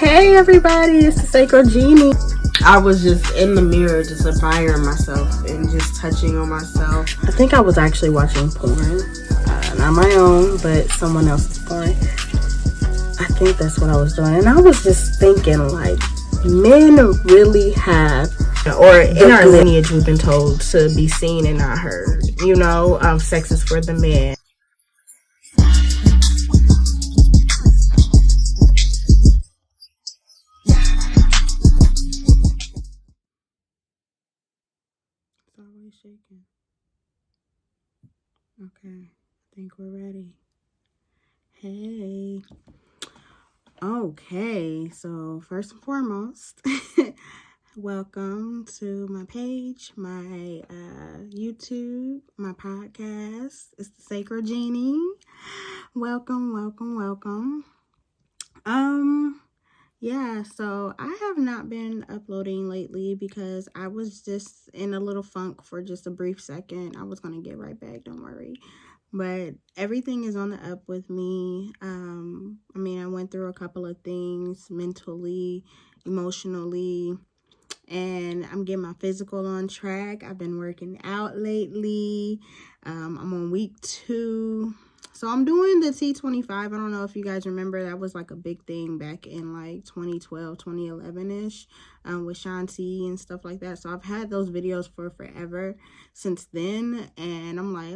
Hey everybody, it's the Sacral Genie. I was just in the mirror, just admiring myself and just touching on myself. I think I was actually watching porn. Not my own, but someone else's porn. I think that's what I was doing. And I was just thinking, like, men really have, or in our lineage, we've been told to be seen and not heard. You know, sex is for the men. It's always shaking. Okay, I think we're ready. Hey. Okay, so first and foremost, welcome to my page, my YouTube, my podcast. It's the Sacral Genie. Welcome. Yeah, so I have not been uploading lately because I was just in a little funk for just a brief second. I was going to get right back, don't worry. But everything is on the up with me. I went through a couple of things mentally, emotionally, and I'm getting my physical on track. I've been working out lately. I'm on week 2. So I'm doing the T25. I don't know if you guys remember, that was like a big thing back in like 2012, 2011-ish with Shanti and stuff like that. So I've had those videos for forever since then. And I'm like,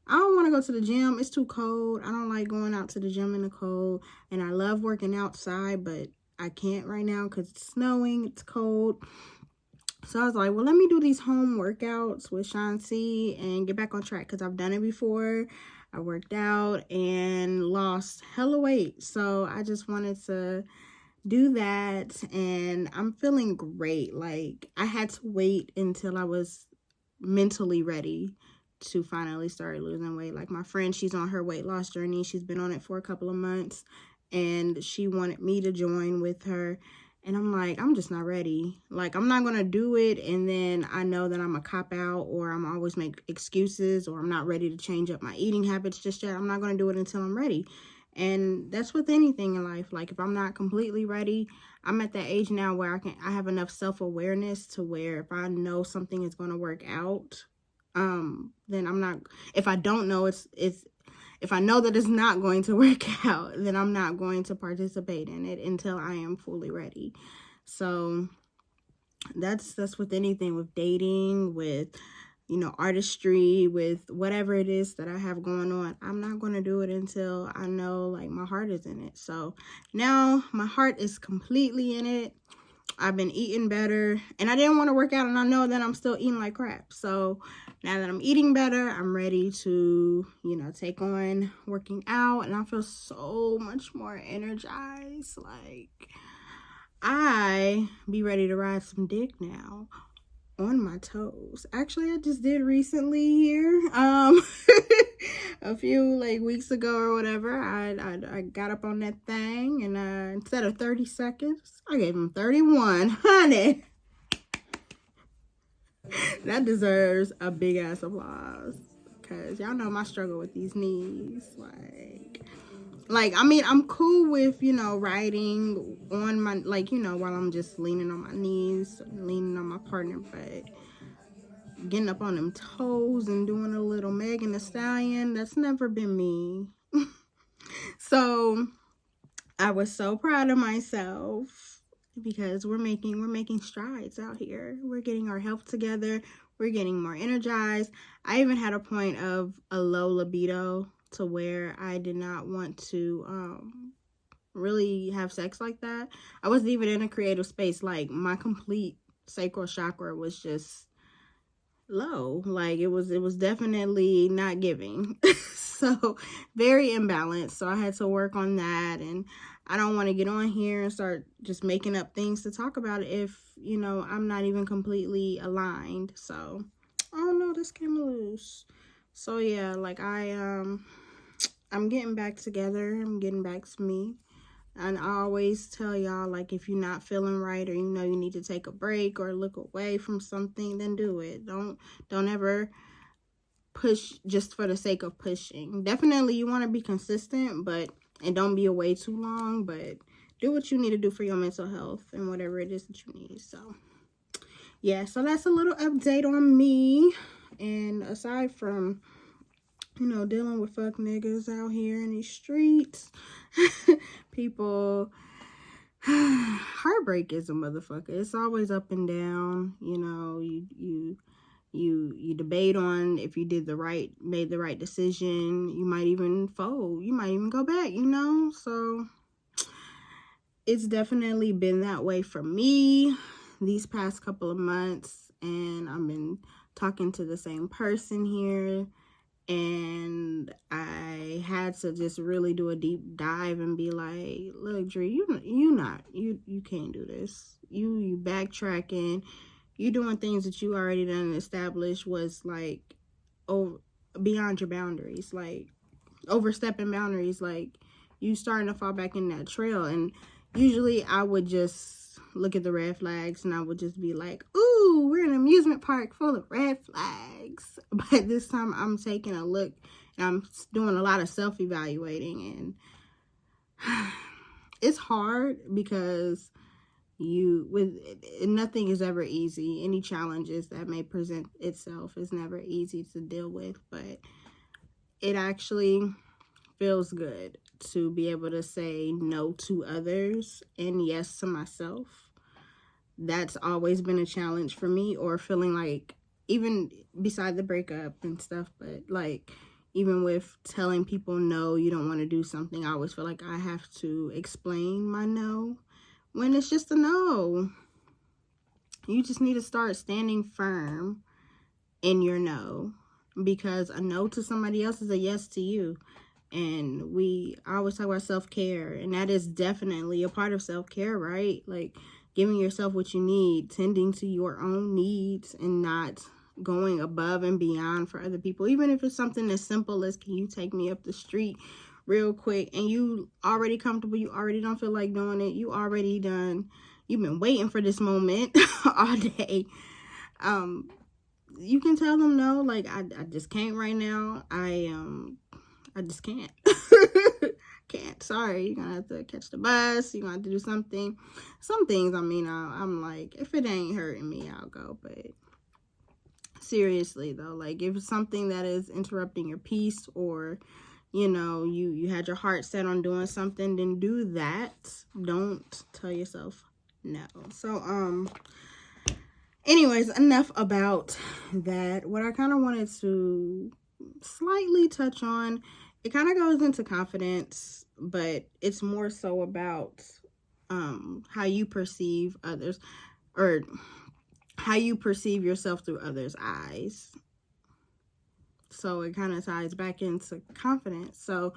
I don't want to go to the gym. It's too cold. I don't like going out to the gym in the cold. And I love working outside, but I can't right now because it's snowing, it's cold. So I was like, well, let me do these home workouts with Shanti and get back on track because I've done it before. I worked out and lost hella weight. So I just wanted to do that and I'm feeling great. Like, I had to wait until I was mentally ready to finally start losing weight. Like, my friend, she's on her weight loss journey. She's been on it for a couple of months and she wanted me to join with her. And I'm like, I'm just not ready. Like, I'm not going to do it. And then I know that I'm a cop out or I'm always make excuses or I'm not ready to change up my eating habits just yet. I'm not going to do it until I'm ready. And that's with anything in life. Like, if I'm not completely ready, I'm at that age now where I have enough self-awareness to where if I know something is going to work out, then I'm not, if I don't know if I know that it's not going to work out, then I'm not going to participate in it until I am fully ready. So that's with anything, with dating, with, artistry, with whatever it is that I have going on. I'm not going to do it until I know, like, my heart is in it. So now my heart is completely in it. I've been eating better and I didn't want to work out and I know that I'm still eating like crap. So now that I'm eating better, I'm ready to, take on working out and I feel so much more energized. Like, I be ready to ride some dick now on my toes. Actually, I just did recently here. A few weeks ago or whatever, I got up on that thing and instead of 30 seconds, I gave him 31. Honey, that deserves a big ass applause because y'all know my struggle with these knees. I'm cool with, riding on my, while I'm just leaning on my knees, leaning on my partner, but getting up on them toes and doing a little Megan Thee Stallion, that's never been me. So I was so proud of myself because we're making strides out here. We're getting our health together. We're getting more energized. I even had a point of a low libido to where I did not want to really have sex like that. I wasn't even in a creative space. Like, my complete sacral chakra was just low. Like, it was definitely not giving. So very imbalanced. So I had to work on that, and I don't want to get on here and start just making up things to talk about if I'm not even completely aligned. So oh no, this came loose. So yeah, like I'm getting back together. I'm getting back to me. And I always tell y'all, like, if you're not feeling right or you need to take a break or look away from something, then do it. Don't ever push just for the sake of pushing. Definitely you want to be consistent, and don't be away too long, but do what you need to do for your mental health and whatever it is that you need. So yeah, so that's a little update on me. And aside from, dealing with fuck niggas out here in these streets, people, heartbreak is a motherfucker. It's always up and down. You debate on if you made the right decision. You might even fold. You might even go back, So it's definitely been that way for me these past couple of months, and I've been talking to the same person here, and I had to just really do a deep dive and be like, look, Dre, you can't do this. You backtracking, you doing things that you already done established was like beyond your boundaries, like overstepping boundaries, like you starting to fall back in that trail. And usually I would just look at the red flags and I would just be like, ooh, we're in an amusement park full of red flags. But this time I'm taking a look and I'm doing a lot of self-evaluating, and it's hard because nothing is ever easy. Any challenges that may present itself is never easy to deal with, but it actually feels good to be able to say no to others and yes to myself. That's always been a challenge for me, or feeling like, even beside the breakup and stuff, but like even with telling people no, you don't want to do something, I always feel like I have to explain my no when it's just a no. You just need to start standing firm in your no, because a no to somebody else is a yes to you. And I always talk about self-care, and that is definitely a part of self-care, right? Like giving yourself what you need, tending to your own needs, and not going above and beyond for other people. Even if it's something as simple as, can you take me up the street real quick? And you already comfortable, you already don't feel like doing it, you've been waiting for this moment all day. You can tell them no, like I just can't right now. I just can't. Can't. Sorry. You're gonna have to catch the bus. You're gonna have to do something. Some things, I'm like, if it ain't hurting me, I'll go. But seriously though, like if it's something that is interrupting your peace, or you had your heart set on doing something, then do that. Don't tell yourself no. So anyways, enough about that. What I kind of wanted to slightly touch on, it kind of goes into confidence, but it's more so about how you perceive others, or how you perceive yourself through others' eyes. So it kind of ties back into confidence. So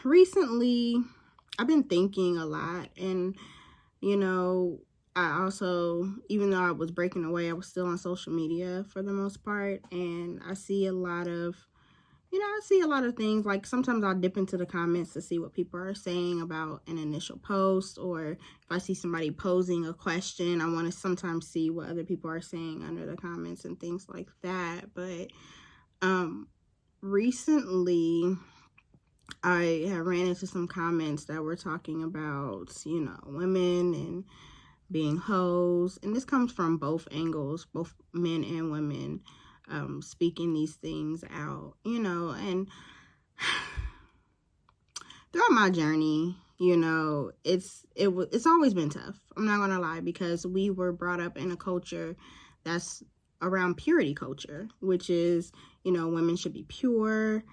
recently I've been thinking a lot, and I also, even though I was breaking away, I was still on social media for the most part, and I see a lot of things. Like sometimes I'll dip into the comments to see what people are saying about an initial post, or if I see somebody posing a question, I want to sometimes see what other people are saying under the comments and things like that. But recently I have ran into some comments that were talking about, women and being hoes, and this comes from both angles, both men and women, speaking these things out, and throughout my journey, it's always been tough. I'm not gonna lie, because we were brought up in a culture that's around purity culture, which is, women should be pure,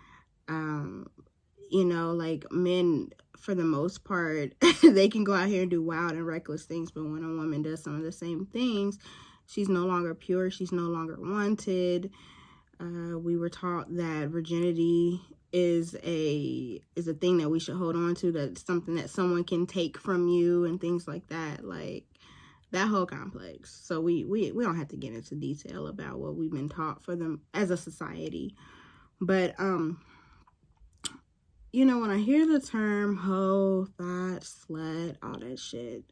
like men, for the most part, they can go out here and do wild and reckless things, but when a woman does some of the same things, she's no longer pure, she's no longer wanted. We were taught that virginity is a thing that we should hold on to, that's something that someone can take from you, and things like that, like that whole complex. So we don't have to get into detail about what we've been taught for them as a society, but when I hear the term hoe, thought, slut, all that shit,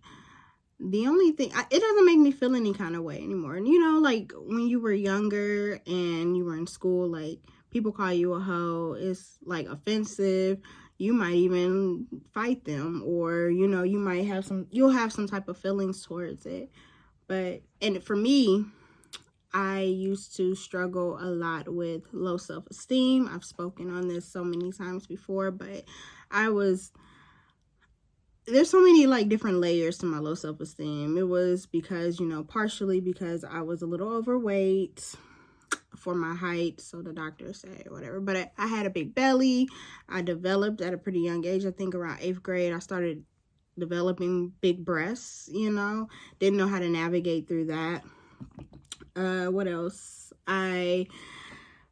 the only thing, it doesn't make me feel any kind of way anymore. And like when you were younger and you were in school, like people call you a hoe, it's like offensive. you might even fight them, or you'll have some type of feelings towards it. And for me, I used to struggle a lot with low self-esteem. I've spoken on this so many times before, but there's so many like different layers to my low self-esteem. It was because, partially because I was a little overweight for my height, so the doctors say, whatever. But I had a big belly. I developed at a pretty young age. I think around 8th grade, I started developing big breasts, Didn't know how to navigate through that. What else? I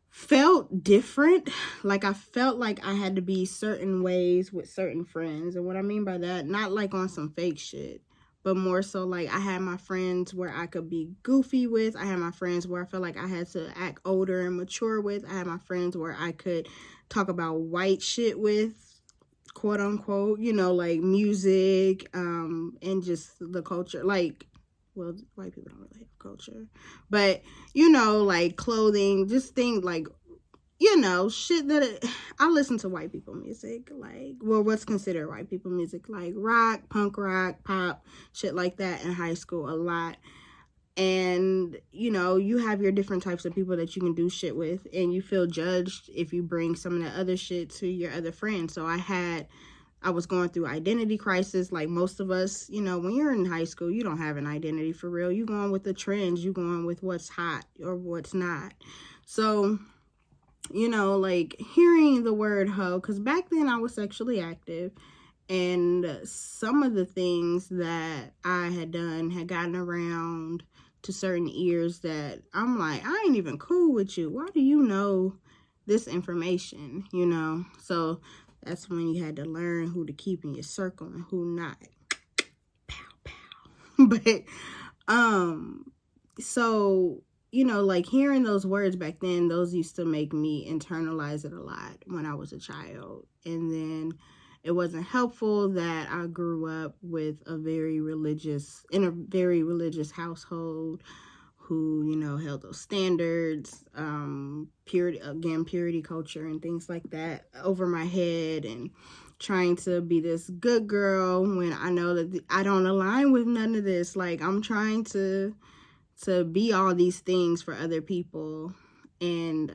felt different. Like I felt like I had to be certain ways with certain friends. And what I mean by that, not like on some fake shit, but more so like I had my friends where I could be goofy with. I had my friends where I felt like I had to act older and mature with. I had my friends where I could talk about white shit with, quote unquote, like music, and just the culture. Like, well, white people don't really have culture, but like clothing, just things like, shit that I listen to white people music, like, well, what's considered white people music, like rock, punk rock, pop, shit like that in high school a lot. And you have your different types of people that you can do shit with, and you feel judged if you bring some of that other shit to your other friends. So I was going through identity crisis, like most of us. When you're in high school, you don't have an identity for real. You going with the trends, you going with what's hot or what's not. So like hearing the word hoe, because back then I was sexually active, and some of the things that I had done had gotten around to certain ears that I'm like, I ain't even cool with you. Why do you know this information? So that's when you had to learn who to keep in your circle and who not. Pow, pow. But, so, like hearing those words back then, those used to make me internalize it a lot when I was a child. And then it wasn't helpful that I grew up in a very religious household who, held those standards, purity culture and things like that over my head, and trying to be this good girl when I know that I don't align with none of this. Like, I'm trying to be all these things for other people, and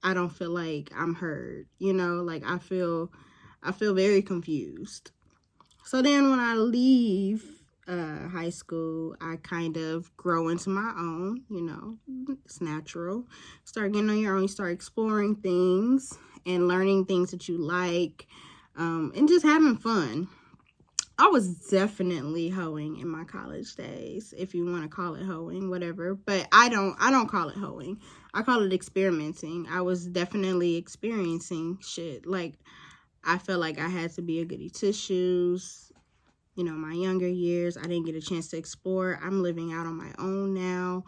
I don't feel like I'm heard, like I feel very confused. So then when I leave high school, I kind of grow into my own, it's natural. Start getting on your own, you start exploring things and learning things that you like, and just having fun. I was definitely hoeing in my college days, if you want to call it hoeing, whatever. But I don't call it hoeing. I call it experimenting. I was definitely experiencing shit. Like, I felt like I had to be a goody two-shoes. My younger years, I didn't get a chance to explore. I'm living out on my own now.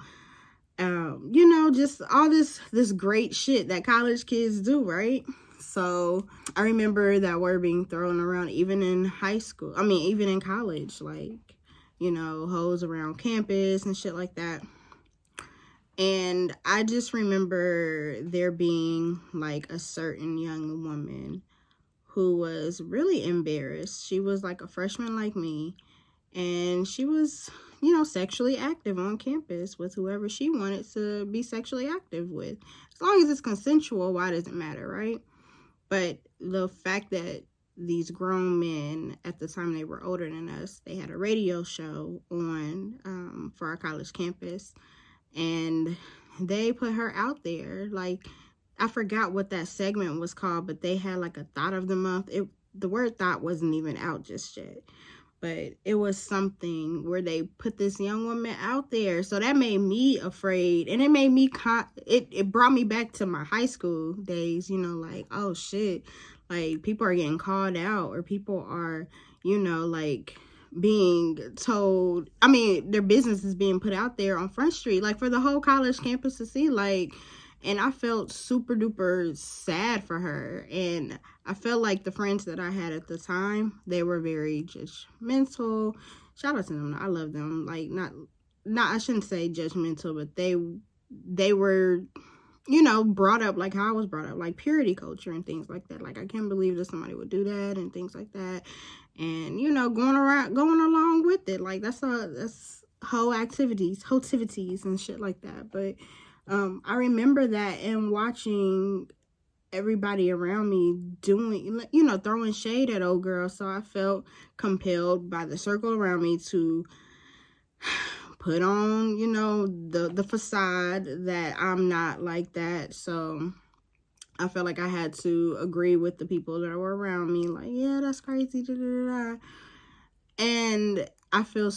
Just all this great shit that college kids do, right? So I remember that word being thrown around even in high school. I mean, even in college, like, hoes around campus and shit like that. And I just remember there being like a certain young woman who was really embarrassed. She was like a freshman like me, and she was, sexually active on campus with whoever she wanted to be sexually active with. As long as it's consensual, why does it matter, right? But the fact that these grown men, at the time they were older than us, they had a radio show on for our college campus, and they put her out there. Like, I forgot what that segment was called, but they had like a thought of the month. The word thought wasn't even out just yet, but it was something where they put this young woman out there. So that made me afraid, and it made me it brought me back to my high school days, like, oh shit, like people are getting called out, or people are, like being told, I mean, their business is being put out there on Front Street, like for the whole college campus to see, like. And I felt super duper sad for her. And I felt like the friends that I had at the time, they were very judgmental. Shout out to them. I love them. Like, not I shouldn't say judgmental, but they were brought up like how I was brought up, like purity culture and things like that. Like, I can't believe that somebody would do that and things like that. And, going along with it. Like, that's whole activities and shit like that. But I remember that and watching everybody around me doing, throwing shade at old girl. So I felt compelled by the circle around me to put on, the facade that I'm not like that. So I felt like I had to agree with the people that were around me, like, yeah, that's crazy, da, da, da, da. And I feel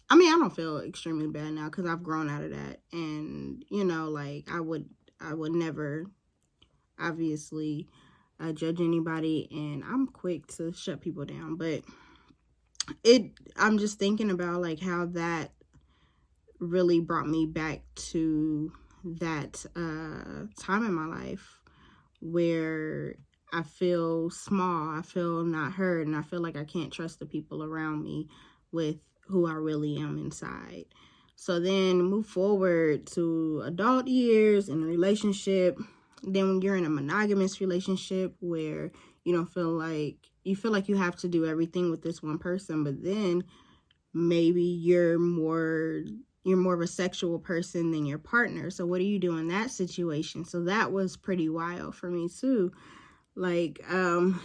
I don't feel extremely bad now because I've grown out of that. And, like, I would never, obviously, judge anybody, and I'm quick to shut people down. But I'm just thinking about, like, how that really brought me back to that time in my life where I feel small, I feel not heard, and I feel like I can't trust the people around me with who I really am inside. So then move forward to adult years in a relationship. Then when you're in a monogamous relationship where you feel like you have to do everything with this one person, but then maybe you're more of a sexual person than your partner. So what do you do in that situation? So that was pretty wild for me too. Like, battling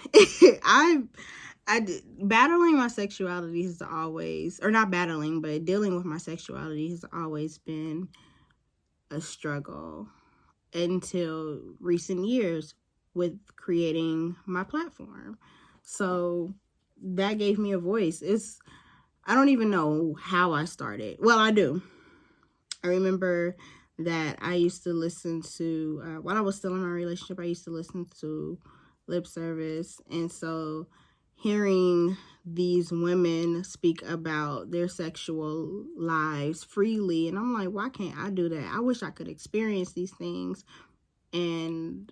my sexuality has always, or not battling, but dealing with my sexuality has always been a struggle until recent years with creating my platform. So that gave me a voice. I don't even know how I started. Well, I do. I remember that I used to listen to, while I was still in my relationship, I used to listen to lip service. And so hearing these women speak about their sexual lives freely, and I'm like, why can't I do that? I wish I could experience these things and,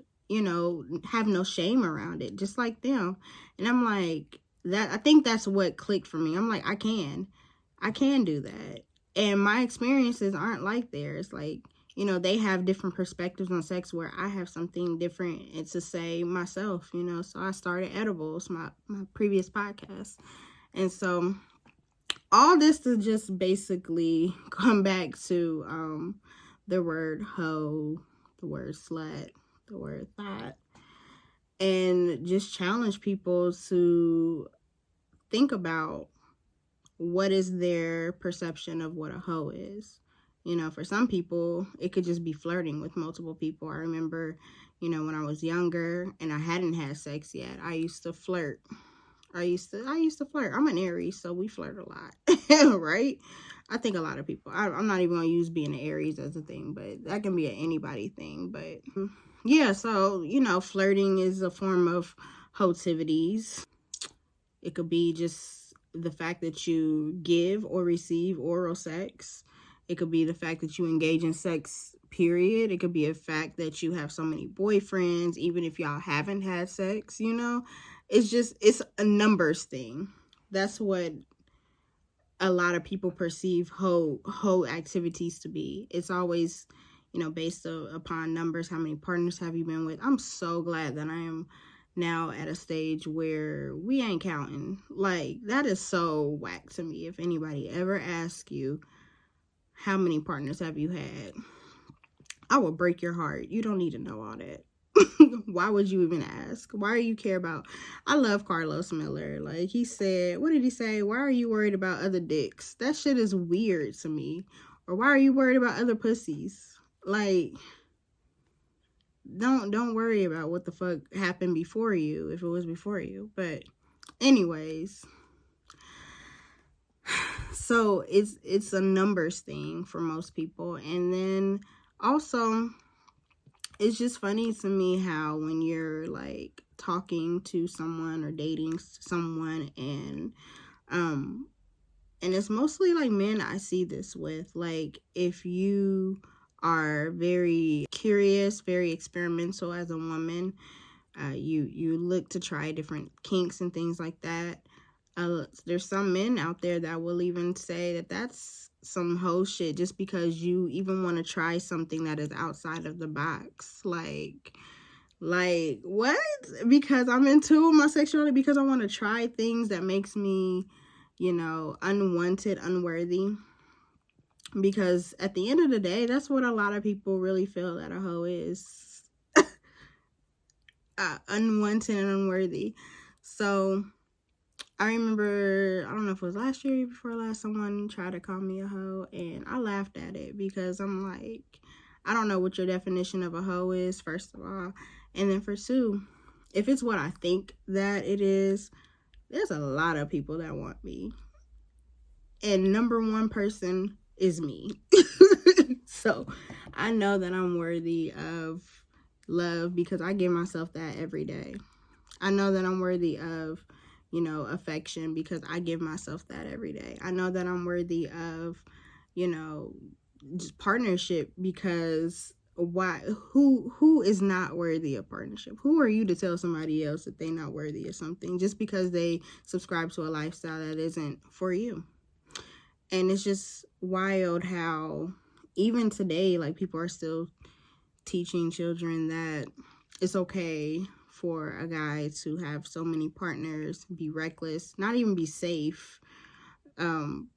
have no shame around it, just like them. And I'm like, I think that's what clicked for me. I'm like, I can do that. And my experiences aren't like theirs. Like, they have different perspectives on sex where I have something different and to say myself, So I started Edibles, my previous podcast. And so all this to just basically come back to the word hoe, the word slut, the word thought, and just challenge people to think about what is their perception of what a hoe is. For some people, it could just be flirting with multiple people. I remember, when I was younger and I hadn't had sex yet, I used to flirt. I used to flirt. I'm an Aries, so we flirt a lot, right? I think a lot of people. I'm not even gonna use being an Aries as a thing, but that can be an anybody thing. But yeah, so flirting is a form of hotivities. It could be just the fact that you give or receive oral sex. It could be the fact that you engage in sex, period. It could be a fact that you have so many boyfriends, even if y'all haven't had sex, It's a numbers thing. That's what a lot of people perceive whole activities to be. It's always, based upon numbers. How many partners have you been with? I'm so glad that I am now at a stage where we ain't counting. Like, that is so whack to me. If anybody ever asks you, how many partners have you had? I will break your heart. You don't need to know all that. Why would you even ask? Why do you care about? I love Carlos Miller. Like, he said, what did he say? Why are you worried about other dicks? That shit is weird to me. Or why are you worried about other pussies? Like, don't worry about what the fuck happened before you, if it was before you. But anyways, so it's a numbers thing for most people. And then also, it's just funny to me how when you're like talking to someone or dating someone, and it's mostly like men I see this with, like, if you are very curious, very experimental as a woman, you look to try different kinks and things like that. There's some men out there that will even say that that's some hoe shit just because you even want to try something that is outside of the box. Like what? Because I'm into my sexuality, because I want to try things that makes me, unwanted, unworthy. Because at the end of the day, that's what a lot of people really feel that a hoe is. Unwanted and unworthy. So I remember, I don't know if it was last year or before last, someone tried to call me a hoe, and I laughed at it because I'm like, I don't know what your definition of a hoe is, first of all. And then for two, if it's what I think that it is, there's a lot of people that want me. And number one person is me. So I know that I'm worthy of love because I give myself that every day. I know that I'm worthy of, affection because I give myself that every day. I know that I'm worthy of, just partnership because who is not worthy of partnership? Who are you to tell somebody else that they're not worthy of something just because they subscribe to a lifestyle that isn't for you? And it's just wild how even today, like, people are still teaching children that it's okay for a guy to have so many partners, be reckless, not even be safe, and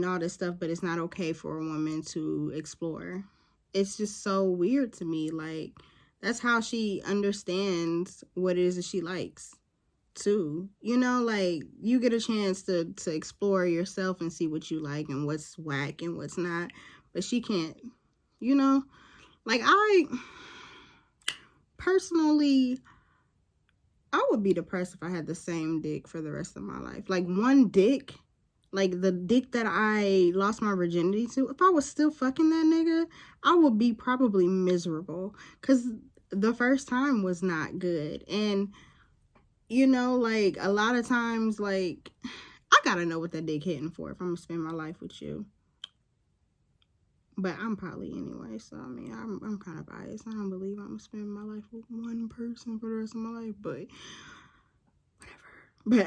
all this stuff, but it's not okay for a woman to explore. It's just so weird to me. Like, that's how she understands what it is that she likes too. Like, you get a chance to explore yourself and see what you like and what's whack and what's not, but she can't. Like, I personally, I would be depressed if I had the same dick for the rest of my life. Like, one dick, like the dick that I lost my virginity to, if I was still fucking that nigga, I would be probably miserable because the first time was not good. And like, a lot of times, like, I gotta know what that dick hitting for if I'm gonna spend my life with you. But I'm probably anyway, so I mean, I'm kind of biased. I don't believe I'm gonna spend my life with one person for the rest of my life, but whatever. But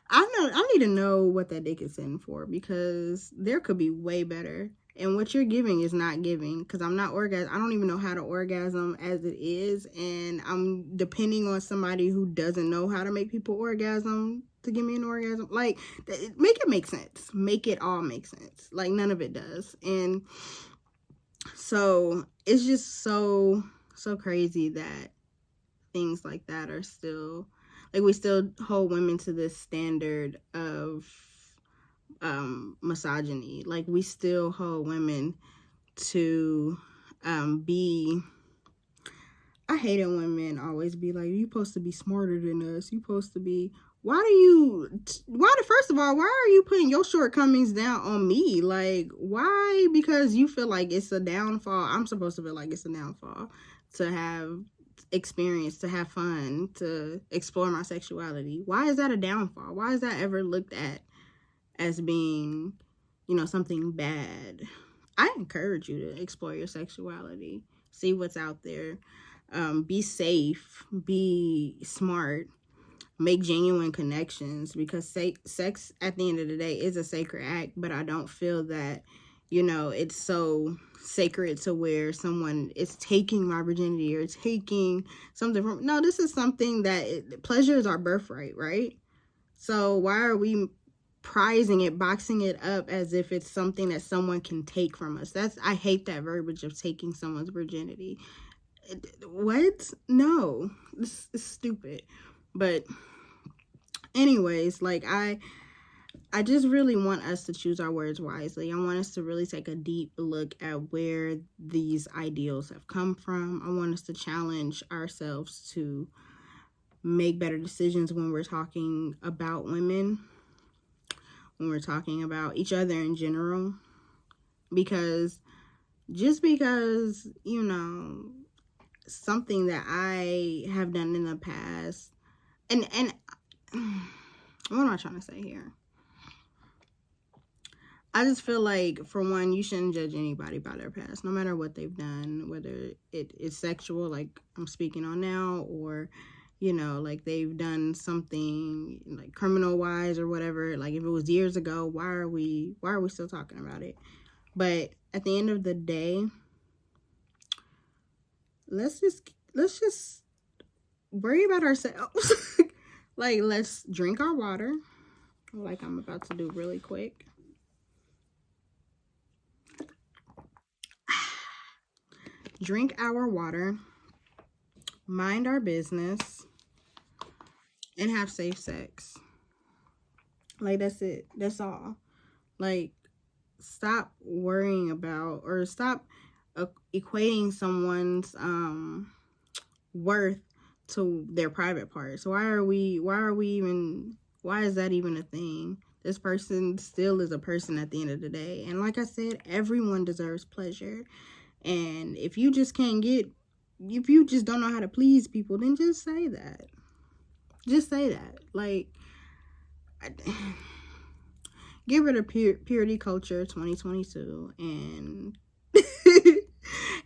I need to know what that dick is in for, because there could be way better, and what you're giving is not giving. Because I'm not orgasm. I don't even know how to orgasm as it is, and I'm depending on somebody who doesn't know how to make people orgasm to give me an orgasm. Like, make it make sense. Make it all make sense. Like, none of it does. And so it's just so crazy that things like that are still, like, we still hold women to this standard of misogyny. Like, we still hold women to be, I hate it when men always be like, you supposed to be smarter than us, you supposed to be, first of all, why are you putting your shortcomings down on me? Like, why? Because you feel like it's a downfall. I'm supposed to feel like it's a downfall to have experience, to have fun, to explore my sexuality. Why is that a downfall? Why is that ever looked at as being, something bad? I encourage you to explore your sexuality, see what's out there, be safe, be smart, make genuine connections, because sex at the end of the day is a sacred act. But I don't feel that, it's so sacred to where someone is taking my virginity or taking something from. No, this is something that pleasure is our birthright, right? So why are we prizing it, boxing it up as if it's something that someone can take from us? I hate that verbiage of taking someone's virginity. What? No, this is stupid. But anyways, like, I just really want us to choose our words wisely. I want us to really take a deep look at where these ideals have come from. I want us to challenge ourselves to make better decisions when we're talking about women, when we're talking about each other in general. Because just because, something that I have done in the past, and what am I trying to say here? I just feel like, for one, you shouldn't judge anybody by their past, no matter what they've done, whether it is sexual, like I'm speaking on now, or, you know, like they've done something like criminal wise or whatever. Like if it was years ago, why are we still talking about it? But at the end of the day, let's just worry about ourselves. Like, let's drink our water, like I'm about to do really quick. Drink our water, mind our business, and have safe sex. Like, that's it. That's all. Like, stop worrying about, or stop equating someone's worth to their private parts. Why is that even a thing? This person still is a person at the end of the day. And like I said, everyone deserves pleasure. And if you just don't know how to please people, then just say that. Just say that. Like, get rid of purity culture 2022, and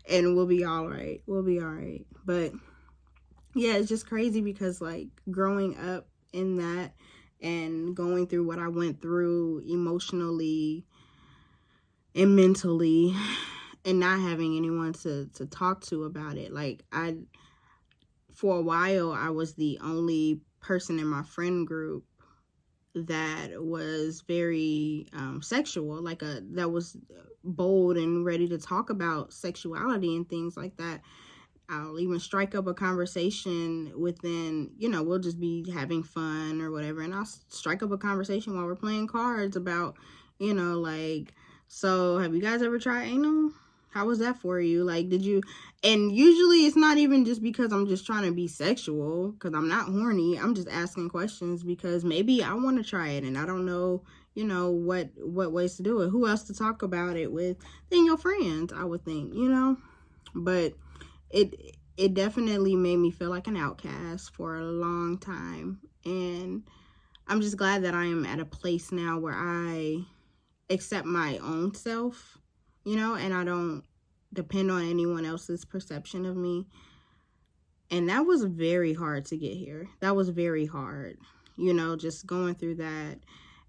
and we'll be all right. We'll be all right. But yeah, it's just crazy because like growing up in that and going through what I went through emotionally and mentally, and not having anyone to talk to about it. Like, for a while, I was the only person in my friend group that was very sexual, like that was bold and ready to talk about sexuality and things like that. I'll even strike up a conversation within, we'll just be having fun or whatever, and I'll strike up a conversation while we're playing cards about, like, so have you guys ever tried anal? How was that for you? Like, did you? And usually it's not even just because I'm just trying to be sexual, because I'm not horny. I'm just asking questions because maybe I want to try it and I don't know, what ways to do it. Who else to talk about it with than your friends, I would think, But it definitely made me feel like an outcast for a long time. And I'm just glad that I am at a place now where I accept my own self, and I don't depend on anyone else's perception of me. And that was very hard to get here. That was very hard, just going through that,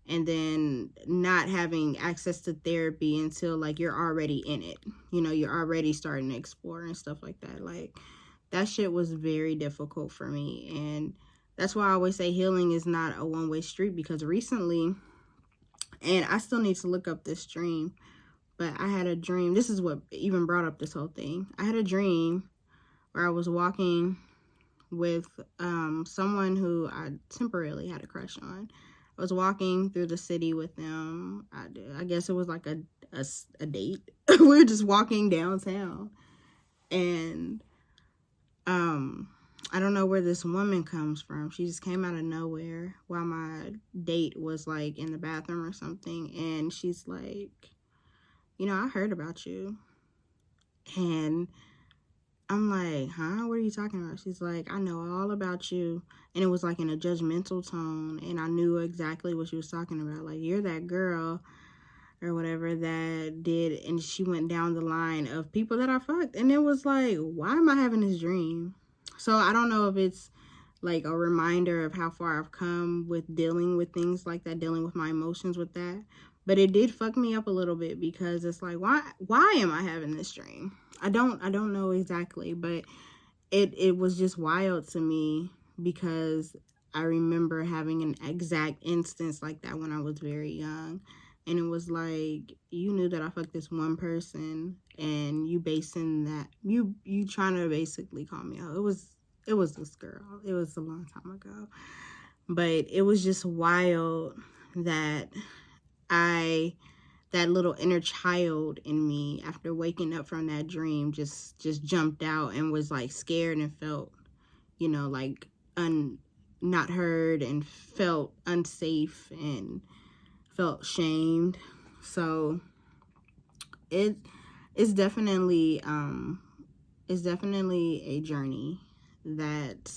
and then not having access to therapy until like you're already in it. You're already starting to explore and stuff like that. Like, that shit was very difficult for me. And that's why I always say healing is not a one-way street, because recently, and I still need to look up this dream, but I had a dream. This is what even brought up this whole thing. I had a dream where I was walking with someone who I temporarily had a crush on. I was walking through the city with them. I guess it was like a date. We were just walking downtown. And I don't know where this woman comes from. She just came out of nowhere while my date was like in the bathroom or something. And she's like, I heard about you. And I'm like, huh? What are you talking about? She's like, I know all about you. And it was like in a judgmental tone. And I knew exactly what she was talking about. Like, you're that girl or whatever that did. And she went down the line of people that I fucked. And it was like, why am I having this dream? So I don't know if it's like a reminder of how far I've come with dealing with things like that, dealing with my emotions with that. But it did fuck me up a little bit, because it's like, why am I having this dream? I don't know exactly, but it was just wild to me, because I remember having an exact instance like that when I was very young. And it was like, you knew that I fucked this one person, and you basing that, you trying to basically call me out. It was this girl. It was a long time ago. But it was just wild that that little inner child in me, after waking up from that dream, just jumped out and was like scared and felt, like not heard, and felt unsafe and felt shamed. So it's definitely a journey that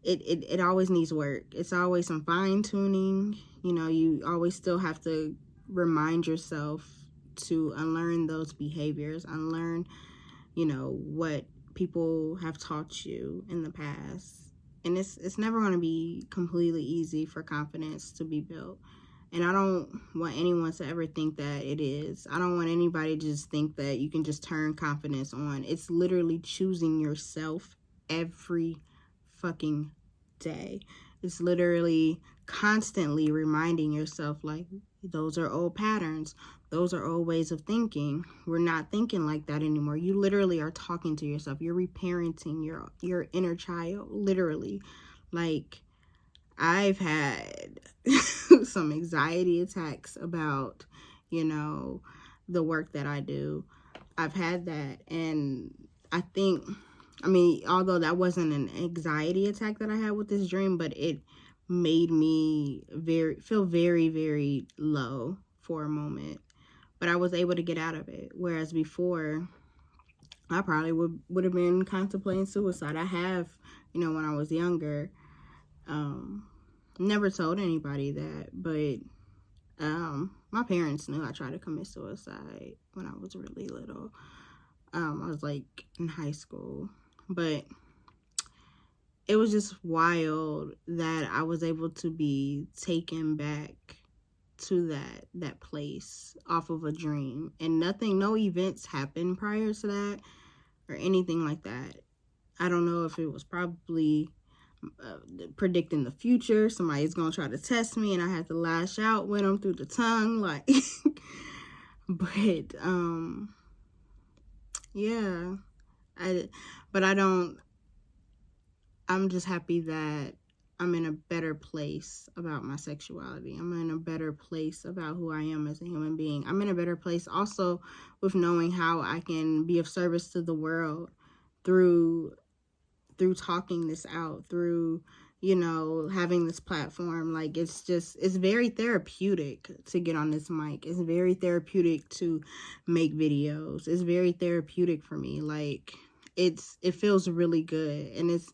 it always needs work. It's always some fine tuning. You always still have to remind yourself to unlearn those behaviors, unlearn, what people have taught you in the past. And it's never going to be completely easy for confidence to be built. And I don't want anyone to ever think that it is. I don't want anybody to just think that you can just turn confidence on. It's literally choosing yourself every fucking day. It's literally constantly reminding yourself, like, those are old patterns. Those are old ways of thinking. We're not thinking like that anymore. You literally are talking to yourself. You're reparenting your inner child, literally. Like, I've had some anxiety attacks about, the work that I do. I've had that. And I think, although that wasn't an anxiety attack that I had with this dream, but it made me feel very, very low for a moment. But I was able to get out of it. Whereas before, I probably would have been contemplating suicide. I have, when I was younger. Never told anybody that, but my parents knew I tried to commit suicide when I was really little. I was like in high school, but it was just wild that I was able to be taken back to that place off of a dream, and no events happened prior to that or anything like that. I don't know if it was probably predicting the future. Somebody's gonna try to test me and I had to lash out with them through the tongue, like. But yeah, I'm just happy that I'm in a better place about my sexuality. I'm in a better place about who I am as a human being. I'm in a better place also with knowing how I can be of service to the world through talking this out, through having this platform. Like, it's very therapeutic to get on this mic. It's very therapeutic to make videos. It's very therapeutic for me. Like, it feels really good. And it's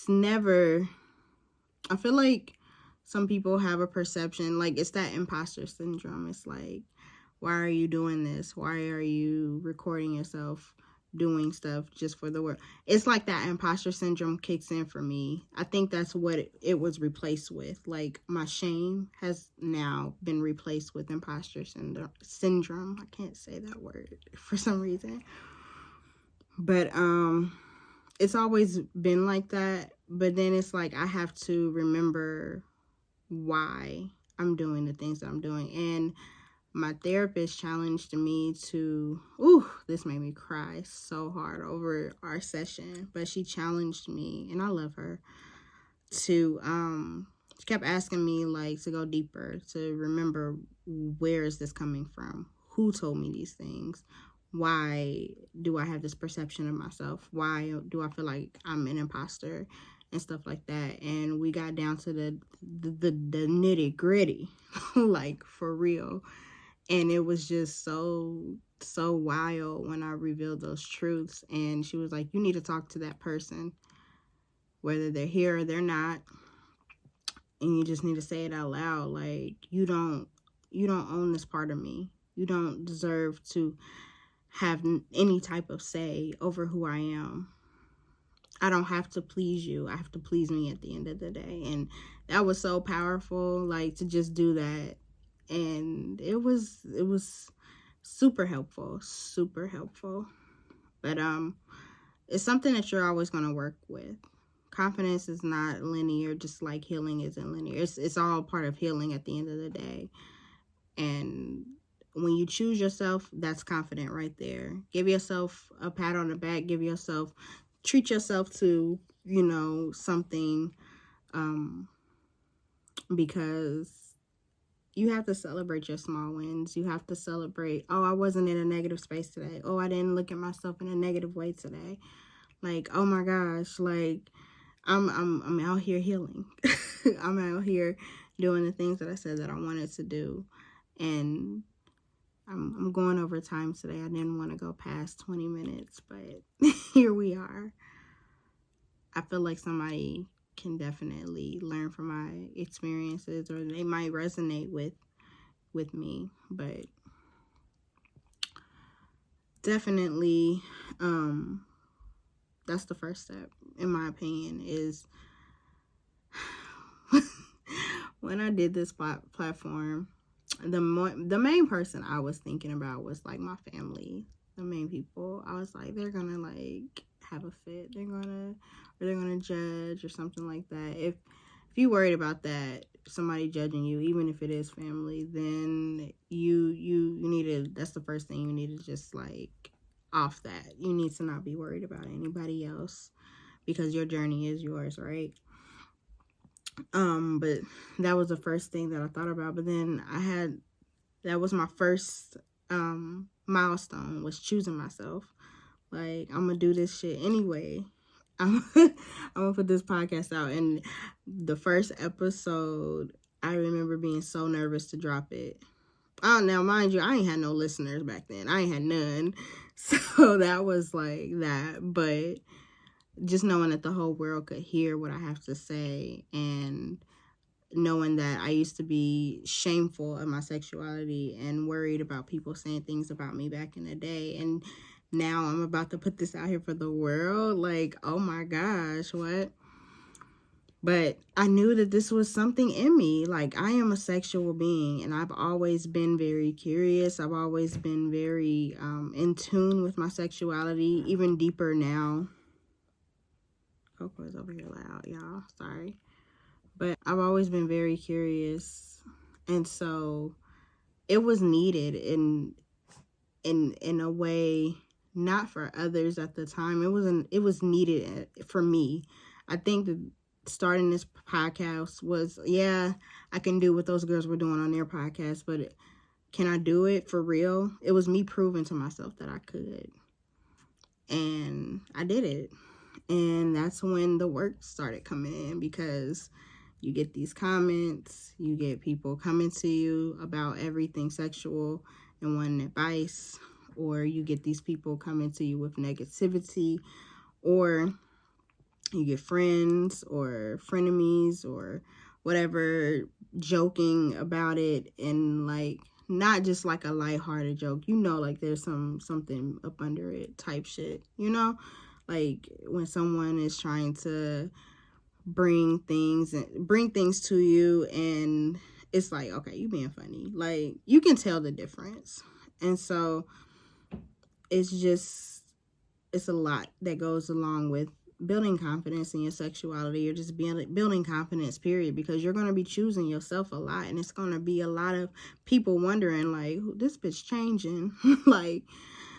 never, I feel like some people have a perception, like, it's that imposter syndrome. It's like, why are you doing this? Why are you recording yourself doing stuff just for the world? It's like that imposter syndrome kicks in for me. I think that's what it was replaced with. Like, my shame has now been replaced with imposter syndrome. I can't say that word for some reason. But it's always been like that. But then it's like I have to remember why I'm doing the things that I'm doing. And my therapist challenged me to, this made me cry so hard over our session, but she challenged me, and I love her, to, she kept asking me, like, to go deeper, to remember, where is this coming from? Who told me these things? Why do I have this perception of myself? Why do I feel like I'm an imposter and stuff like that? And we got down to the nitty gritty, like, for real. And it was just so wild when I revealed those truths. And she was like, you need to talk to that person, whether they're here or they're not. And you just need to say it out loud. Like, you don't own this part of me. You don't deserve to have any type of say over who I am. I don't have to please you. I have to please me at the end of the day. And that was so powerful, like, to just do that. And it was super helpful. But it's something that you're always going to work with. Confidence is not linear, just like healing isn't linear. It's all part of healing at the end of the day. And when you choose yourself, that's confident right there. Give yourself a pat on the back. Treat yourself to, something, because you have to celebrate your small wins. You have to celebrate, I wasn't in a negative space today. I didn't look at myself in a negative way today. Like, oh my gosh, like, I'm out here healing. I'm out here doing the things that I said that I wanted to do. And I'm going over time today. I didn't want to go past 20 minutes, but here we are. I feel like somebody can definitely learn from my experiences, or they might resonate with me. But definitely, that's the first step, in my opinion, is when I did this platform, the main person I was thinking about was like my family, the main people. I was like, they're gonna like have a fit, they're gonna judge or something like that. If you worried about that, somebody judging you, even if it is family, then you need to, that's the first thing you need to just like off that. You need to not be worried about anybody else because your journey is yours, right? But that was the first thing that I thought about. But then that was my first milestone, was choosing myself. Like, I'm gonna do this shit anyway. I'm gonna put this podcast out. And the first episode, I remember being so nervous to drop it. Oh, now mind you, I ain't had no listeners back then. I ain't had none. So that was like that. But just knowing that the whole world could hear what I have to say, and knowing that I used to be shameful of my sexuality and worried about people saying things about me back in the day, and now I'm about to put this out here for the world. Like, oh my gosh, what? But I knew that this was something in me. Like, I am a sexual being, and I've always been very curious. I've always been very in tune with my sexuality, even deeper now. Coco's over here loud, y'all. Sorry. But I've always been very curious. And so it was needed in a way, not for others at the time. It was needed for me. I think that starting this podcast was, yeah, I can do what those girls were doing on their podcast, but can I do it for real? It was me proving to myself that I could. And I did it. And that's when the work started coming in, because you get these comments, you get people coming to you about everything sexual and wanting advice, or you get these people coming to you with negativity, or you get friends or frenemies or whatever joking about it, and like not just like a lighthearted joke, like there's something up under it type shit, like when someone is trying to bring things to you, and it's like, okay, you being funny, like you can tell the difference. And so it's a lot that goes along with building confidence in your sexuality, or just building confidence, period, because you're going to be choosing yourself a lot, and it's going to be a lot of people wondering, like, this bitch changing. Like,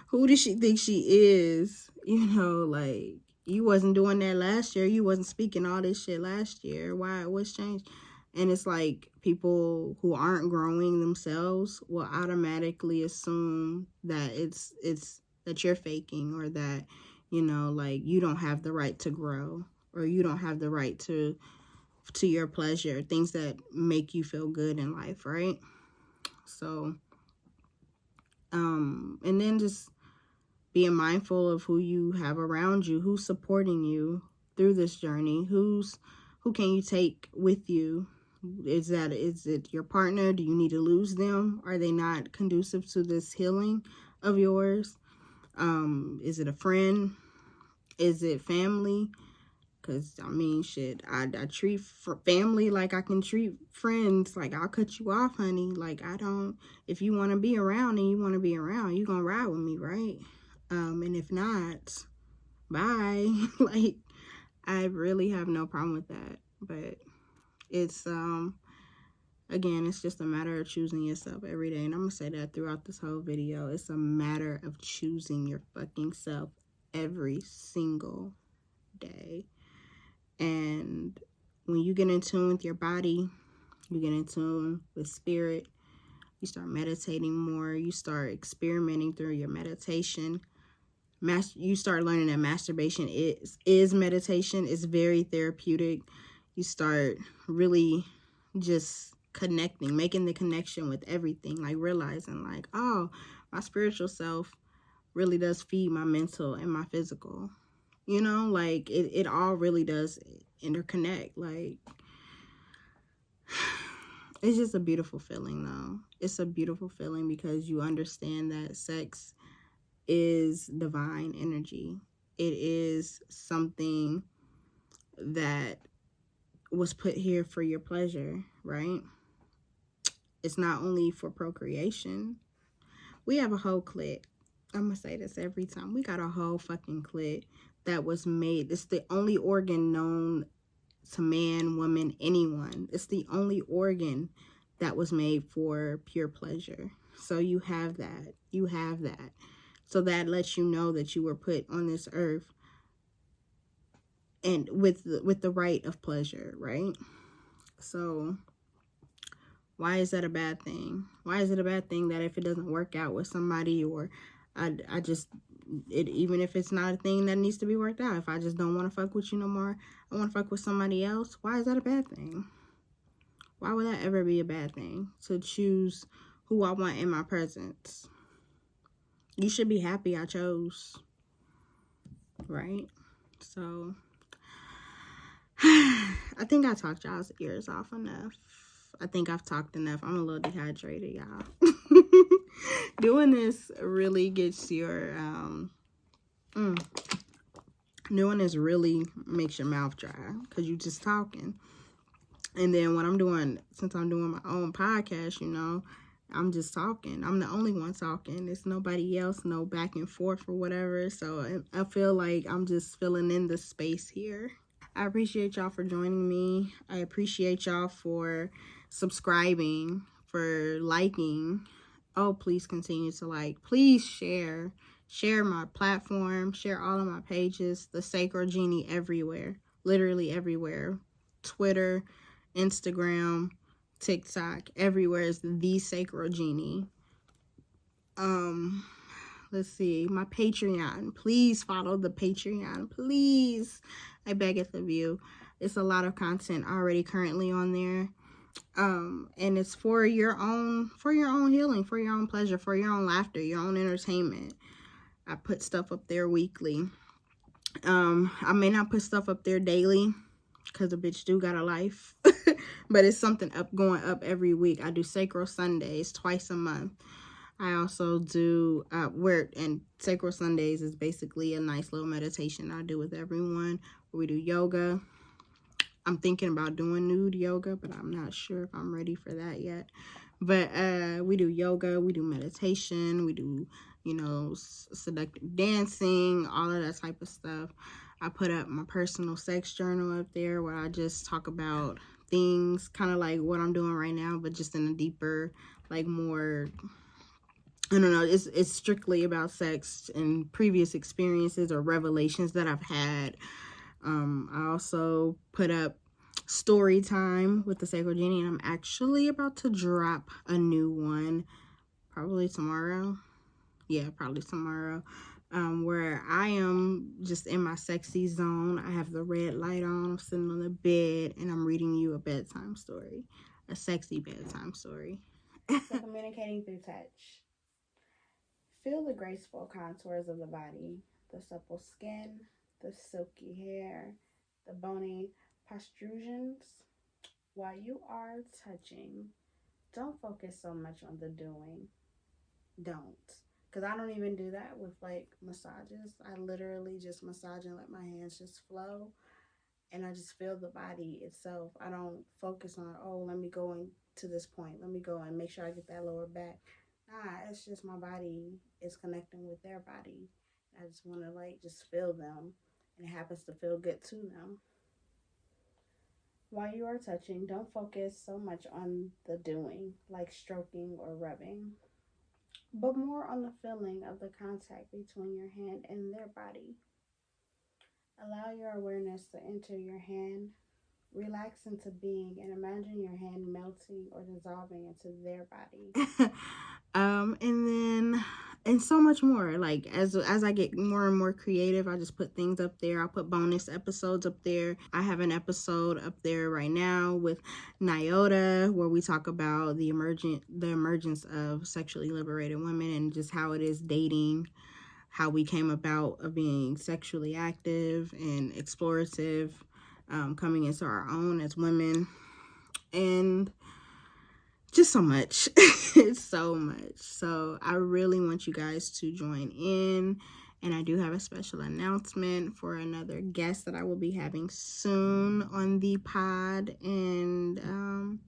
who does she think she is? Like, you wasn't doing that last year. You wasn't speaking all this shit last year. What's changed? And it's like people who aren't growing themselves will automatically assume that it's that you're faking, or that, like you don't have the right to grow, or you don't have the right to your pleasure, things that make you feel good in life, right? So, and then just being mindful of who you have around you, who's supporting you through this journey, who can you take with you? Is it your partner? Do you need to lose them? Are they not conducive to this healing of yours? Is it a friend? Is it family? Because, I mean, shit, I treat family like I can treat friends. Like, I'll cut you off, honey. Like, if you want to be around and you want to be around, you going to ride with me, right? And if not, bye. Like, I really have no problem with that. But it's, again, it's just a matter of choosing yourself every day. And I'm going to say that throughout this whole video. It's a matter of choosing your fucking self every single day. And when you get in tune with your body, you get in tune with spirit, you start meditating more, you start experimenting through your meditation. You start learning that masturbation is meditation. It's very therapeutic. You start really just connecting, making the connection with everything, like realizing like, oh, my spiritual self really does feed my mental and my physical. Like it all really does interconnect. Like, it's just a beautiful feeling, though. It's a beautiful feeling because you understand that sex is divine energy. It is something that was put here for your pleasure, right? It's not only for procreation. We have a whole clit. I'm going to say this every time. We got a whole fucking clit that was made. It's the only organ known to man, woman, anyone. It's the only organ that was made for pure pleasure. So you have that. You have that. So that lets you know that you were put on this earth and with the right of pleasure, right? So why is that a bad thing? Why is it a bad thing that if it doesn't work out with somebody, or I just, even if it's not a thing that needs to be worked out, if I just don't want to fuck with you no more, I want to fuck with somebody else, why is that a bad thing? Why would that ever be a bad thing? To choose who I want in my presence. You should be happy I chose. Right? So, I think I talked y'all's ears off enough. I think I've talked enough. I'm a little dehydrated, y'all. Doing this really gets your, doing this really makes your mouth dry because you just talking. And then what I'm doing, since I'm doing my own podcast, you know, I'm just talking. I'm the only one talking. There's nobody else, no back and forth or whatever. So I feel like I'm just filling in the space here. I appreciate y'all for joining me. I appreciate y'all for subscribing, for liking. Oh, please continue to like. Please share. Share my platform. Share all of my pages. The Sacral Genie everywhere. Literally everywhere. Twitter, Instagram, TikTok. Everywhere is the Sacral Genie. Let's see. My Patreon. Please follow the Patreon. Please. I beg it of you. It's a lot of content already currently on there. And it's for your own healing, for your own pleasure, for your own laughter, your own entertainment. I put stuff up there weekly. I may not put stuff up there daily because a bitch do got a life. But it's something going up every week. I do Sacral Sundays twice a month. I also do and Sacral Sundays is basically a nice little meditation I do with everyone. We do yoga. I'm thinking about doing nude yoga, but I'm not sure if I'm ready for that yet. But we do yoga, we do meditation, we do, you know, seductive dancing, all of that type of stuff. I put up my personal sex journal up there where I just talk about things kind of like what I'm doing right now, but just in a deeper, like more, I don't know, it's strictly about sex and previous experiences or revelations that I've had. I also put up story time with the Sacral Genie, and I'm actually about to drop a new one probably tomorrow. Yeah, probably tomorrow. Where I am just in my sexy zone. I have the red light on, I'm sitting on the bed, and I'm reading you a bedtime story. A sexy bedtime story. So communicating through touch. Feel the graceful contours of the body, the supple skin, the silky hair, the bony protrusions. While you are touching, don't focus so much on the doing. Don't. Because I don't even do that with like massages. I literally just massage and let my hands just flow. And I just feel the body itself. I don't focus on, oh, let me go into this point. Let me go and make sure I get that lower back. Nah, it's just my body is connecting with their body. I just want to like just feel them. And it happens to feel good to them. While you are touching, don't focus so much on the doing, like stroking or rubbing, but more on the feeling of the contact between your hand and their body. Allow your awareness to enter your hand, relax into being, and imagine your hand melting or dissolving into their body. And so much more. Like as I get more and more creative, I just put things up there. I'll put bonus episodes up there. I have an episode up there right now with Nyota where we talk about the emergence of sexually liberated women and just how it is dating, how we came about of being sexually active and explorative, coming into our own as women, and just so much. It's so much. So I really want you guys to join in And I do have a special announcement for another guest that I will be having soon on the pod. And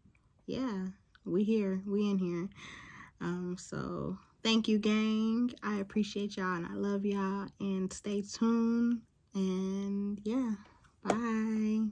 yeah, we in here. So thank you, gang. I appreciate y'all and I love y'all. And stay tuned. And yeah, bye.